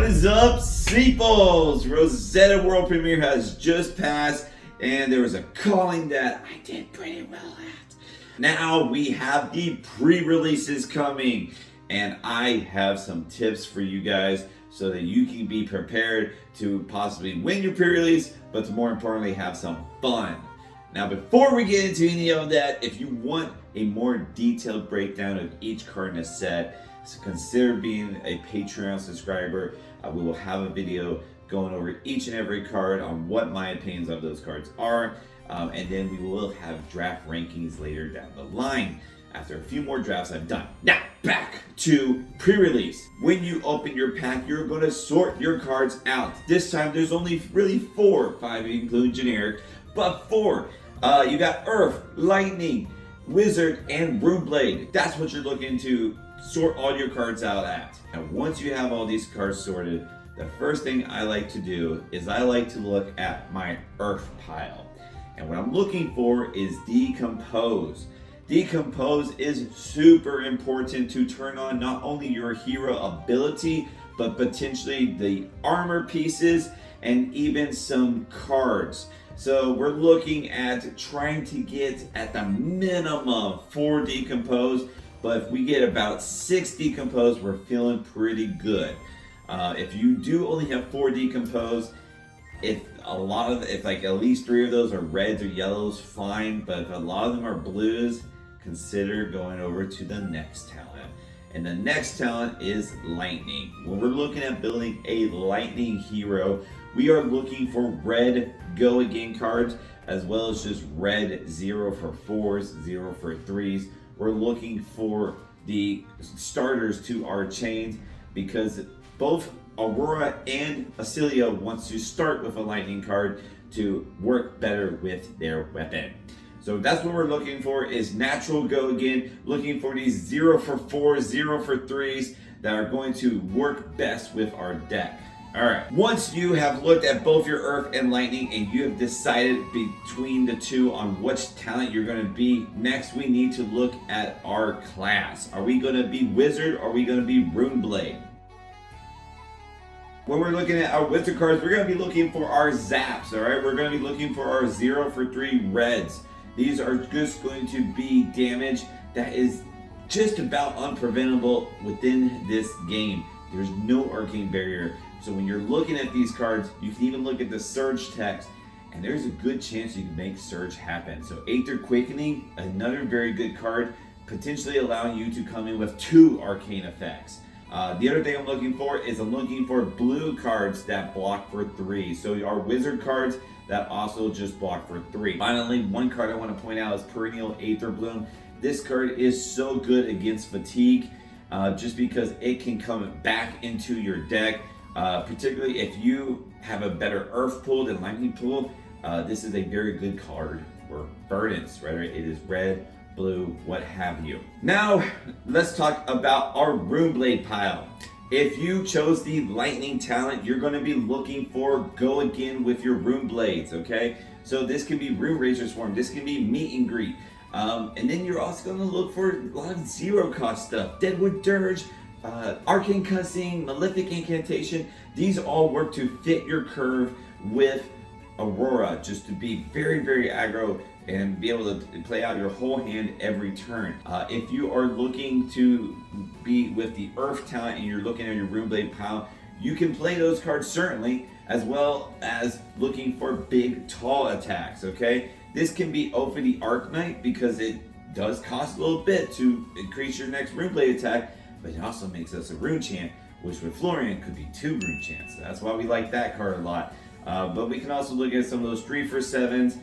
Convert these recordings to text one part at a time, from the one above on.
is up, Sleeples? Rosetta World Premiere has just passed, and there was a calling that I did pretty well at. Now we have the pre-releases coming, and I have some tips for you guys so that you can be prepared to possibly win your pre-release, but to more importantly have some fun. Now before we get into any of that, if you want a more detailed breakdown of each card in a set, so consider being a Patreon subscriber. We will have a video going over each and every card on what my opinions of those cards are. And then we will have draft rankings later down the line after a few more drafts I've done. Now, back to pre-release. When you open your pack, you're going to sort your cards out. This time there's only really 4, 5 including generic, but 4. You got Earth, Lightning, Wizard, and Runeblade. That's what you're looking to sort all your cards out at. And once you have all these cards sorted, the first thing I like to do is I like to look at my Earth pile. And what I'm looking for is Decompose. Decompose is super important to turn on not only your hero ability, but potentially the armor pieces and even some cards. So we're looking at trying to get at the minimum 4 Decompose, but if we get about 6 Decompose, we're feeling pretty good. If you do only have 4 Decompose, if like at least 3 of those are reds or yellows, fine. But if a lot of them are blues, consider going over to the next talent. And the next talent is Lightning. When we're looking at building a Lightning hero, we are looking for red go again cards, as well as just red 0 for 4s, 0 for 3s. We're looking for the starters to our chains because both Aurora and Acelia wants to start with a Lightning card to work better with their weapon. So that's what we're looking for, is natural go again, looking for these 0 for 4s, 0 for 3s that are going to work best with our deck. Alright, once you have looked at both your Earth and Lightning and you have decided between the two on which talent you're going to be, next we need to look at our class. Are we going to be Wizard or are we going to be Runeblade? When we're looking at our Wizard cards, we're going to be looking for our zaps, alright? We're going to be looking for our 0 for 3 reds. These are just going to be damage that is just about unpreventable within this game. There's no arcane barrier. So when you're looking at these cards, you can even look at the Surge text, and there's a good chance you can make Surge happen. So Aether Quickening, another very good card, potentially allowing you to come in with 2 arcane effects. The other thing I'm looking for is I'm looking for blue cards that block for 3. So our Wizard cards that also just block for 3. Finally, one card I want to point out is Perennial Aether Bloom. This card is so good against fatigue, just because it can come back into your deck. Particularly if you have a better Earth pool than Lightning pool, this is a very good card for burdens, whether it is red, blue, what have you. Now, let's talk about our Runeblade pile. If you chose the Lightning talent, you're going to be looking for go again with your Runeblades, okay? So this can be Rune Razor Swarm, this can be Meet and Greet. And then you're also going to look for a lot of 0 cost stuff. Deadwood Dirge, Arcane Cussing, Malefic Incantation. These all work to fit your curve with Aurora, just to be very, very aggro and be able to play out your whole hand every turn. If you are looking to be with the Earth talent and you're looking at your Runeblade pile, you can play those cards certainly, as well as looking for big, tall attacks, okay? This can be Oath the Arknight because it does cost a little bit to increase your next Runeblade attack, but it also makes us a rune chant, which with Florian could be 2 rune chants. That's why we like that card a lot. But we can also look at some of those 3 for 7s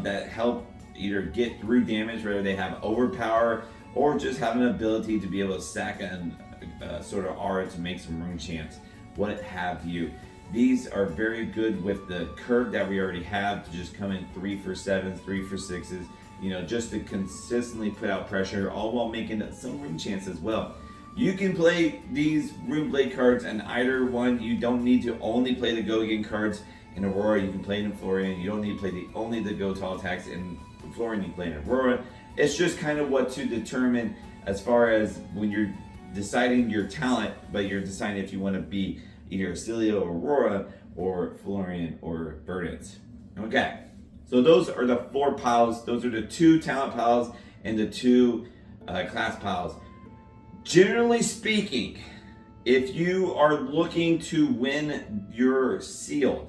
that help either get through damage, whether they have overpower or just have an ability to be able to sack a sort of aura to make some rune chants, what have you. These are very good with the curve that we already have to just come in 3 for 7s, 3 for 6s, you know, just to consistently put out pressure, all while making some rune chants as well. You can play these Runeblade cards in either one. You don't need to only play the Go Again cards in Aurora. You can play it in Florian. You don't need to play only the Go Tall attacks in Florian. You can play in Aurora. It's just kind of what to determine as far as when you're deciding your talent, but you're deciding if you want to be, either Acilio, Aurora, or Florian, or Verdant. Okay, so those are the 4 piles. Those are the 2 talent piles and the 2 class piles. Generally speaking, if you are looking to win your sealed,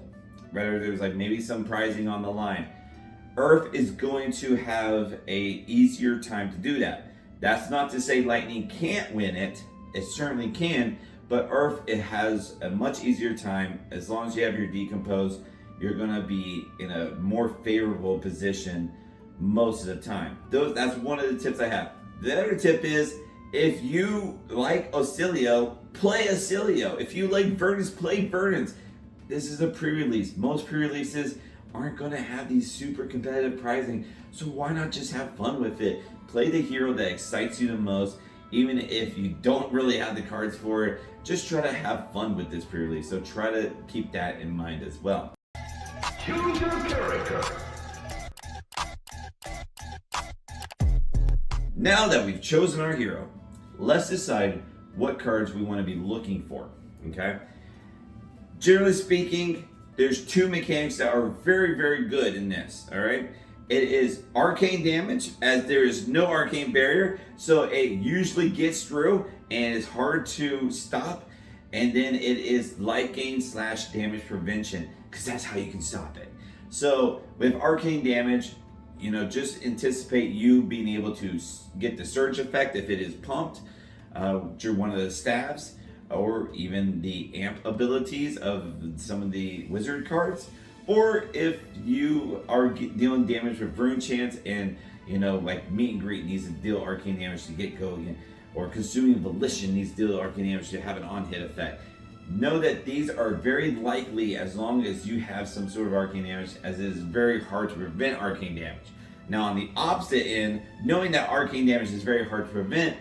whether there's like maybe some prizing on the line, Earth is going to have a easier time to do that. That's not to say Lightning can't win it. It certainly can, but Earth, it has a much easier time. As long as you have your decompose, you're gonna be in a more favorable position most of the time. That's one of the tips I have. The other tip is, if you like Acilio, play Acilio. If you like Verdants, play Verdants. This is a pre-release. Most pre-releases aren't gonna have these super competitive pricing, so why not just have fun with it? Play the hero that excites you the most, even if you don't really have the cards for it. Just try to have fun with this pre-release, so try to keep that in mind as well. Choose your character. Now that we've chosen our hero, let's decide what cards we want to be looking for, okay? Generally speaking, there's 2 mechanics that are very, very good in this, all right? It is arcane damage, as there is no arcane barrier, so it usually gets through and it's hard to stop. And then it is life gain / damage prevention, because that's how you can stop it. So with arcane damage, you know, just anticipate you being able to get the surge effect if it is pumped through one of the staves, or even the amp abilities of some of the wizard cards. Or if you are dealing damage with Rune Chance and, you know, like Meet and Greet needs to deal arcane damage to get going, or Consuming Volition needs to deal arcane damage to have an on-hit effect. Know that these are very likely as long as you have some sort of arcane damage, as it is very hard to prevent arcane damage. Now on the opposite end, knowing that arcane damage is very hard to prevent,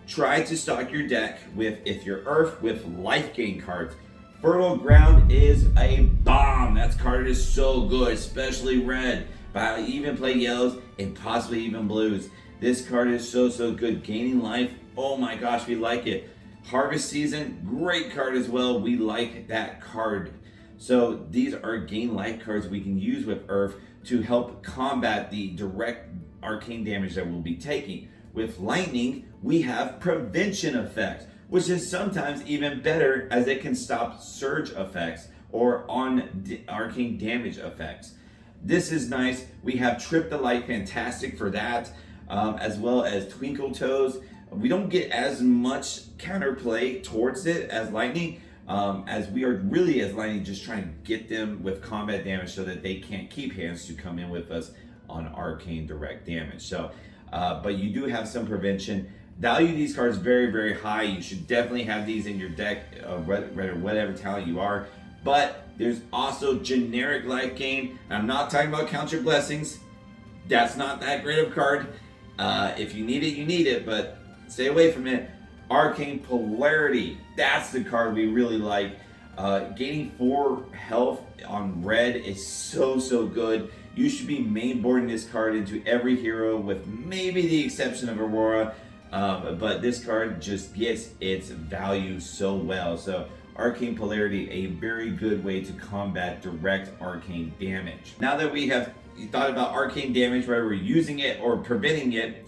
try to stock your deck with, if you're Earth, with life gain cards. Fertile Ground is a bomb. That card is so good, especially red. But I even play yellows and possibly even blues. This card is so good. Gaining life, oh my gosh, we like it. Harvest Season, great card as well. We like that card. So these are gain life cards we can use with Earth to help combat the direct arcane damage that we'll be taking. With Lightning, we have prevention effects, which is sometimes even better, as it can stop surge effects or on arcane damage effects. This is nice. We have Trip the Light, fantastic for that, as well as Twinkle Toes. We don't get as much counterplay towards it as Lightning, as we are really, as Lightning, just trying to get them with combat damage so that they can't keep hands to come in with us on arcane direct damage. So, but you do have some prevention. Value these cards very high. You should definitely have these in your deck, whatever talent you are. But there's also generic life gain. I'm not talking about Count Your Blessings. That's not that great of a card. If you need it, you need it, but stay away from it. Arcane Polarity, that's the card we really like. Gaining 4 health on red is so good. You should be mainboarding this card into every hero, with maybe the exception of Aurora. But this card just gets its value so well. So Arcane Polarity, a very good way to combat direct arcane damage. Now that we have thought about arcane damage, whether we're using it or preventing it,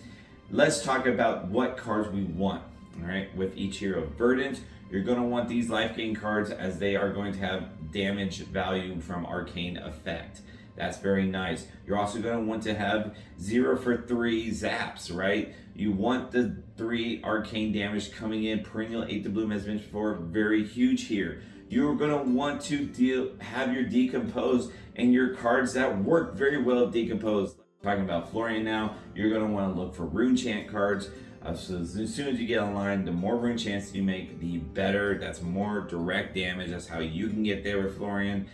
let's talk about what cards we want. All right, with each hero. Verdant, you're going to want these life gain cards, as they are going to have damage value from arcane effect. That's very nice. You're also going to want to have 0 for 3 zaps, right? You want the 3 arcane damage coming in. Perennial 8 to Bloom, as mentioned before, very huge here. You're going to want to have your decompose and your cards that work very well with decompose. Talking about Florian now, you're going to want to look for Rune Chant cards. So as soon as you get online, the more Rune Chants you make, the better. That's more direct damage. That's how you can get there with Florian.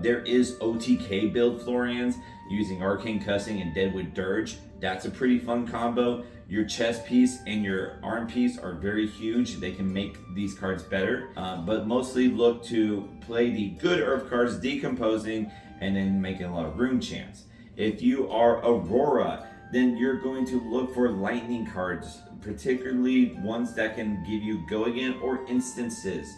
There is OTK build Florians using Arcane Cussing and Deadwood Dirge. That's a pretty fun combo. Your chest piece and your arm piece are very huge. They can make these cards better, but mostly look to play the good Earth cards, decomposing, and then making a lot of Rune Chants. If you are Aurora, then you're going to look for lightning cards, particularly ones that can give you go again or instances.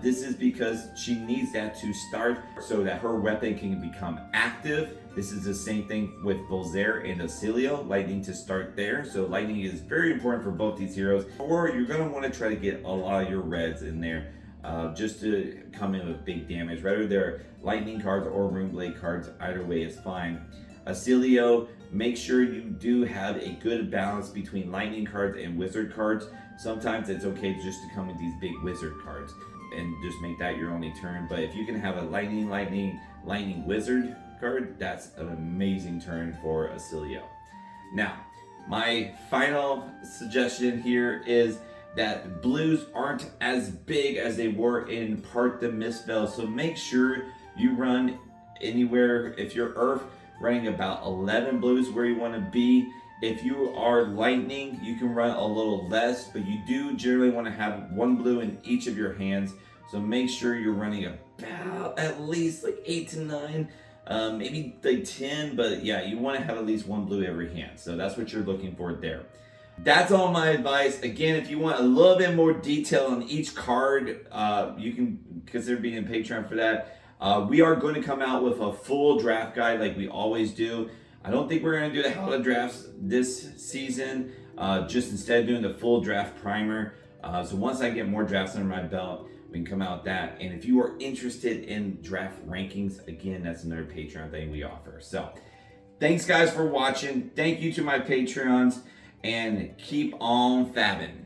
This is because she needs that to start so that her weapon can become active. This is the same thing with Volzaire and Acilio, lightning to start there. So lightning is very important for both these heroes. Or you're going to want to try to get a lot of your reds in there just to come in with big damage. Whether they're lightning cards or Runeblade cards, either way is fine. Acilio, make sure you do have a good balance between lightning cards and wizard cards. Sometimes it's okay just to come with these big wizard cards and just make that your only turn. But if you can have a lightning wizard card, that's an amazing turn for Acilio. Now, my final suggestion here is that blues aren't as big as they were in Part the Mistspell, so make sure you run anywhere, if you're Earth, running about 11 blues where you want to be. If you are lightning, you can run a little less, but you do generally want to have 1 blue in each of your hands. So make sure you're running about at least like 8 to 9, maybe like 10, but yeah, you want to have at least 1 blue every hand. So that's what you're looking for there. That's all my advice. Again, if you want a little bit more detail on each card, you can consider being a Patreon for that. We are going to come out with a full draft guide like we always do. I don't think we're going to do the how to drafts this season, just instead doing the full draft primer. So once I get more drafts under my belt, we can come out with that. And if you are interested in draft rankings, again, that's another Patreon thing we offer. So thanks guys for watching. Thank you to my Patreons, and keep on fabbing.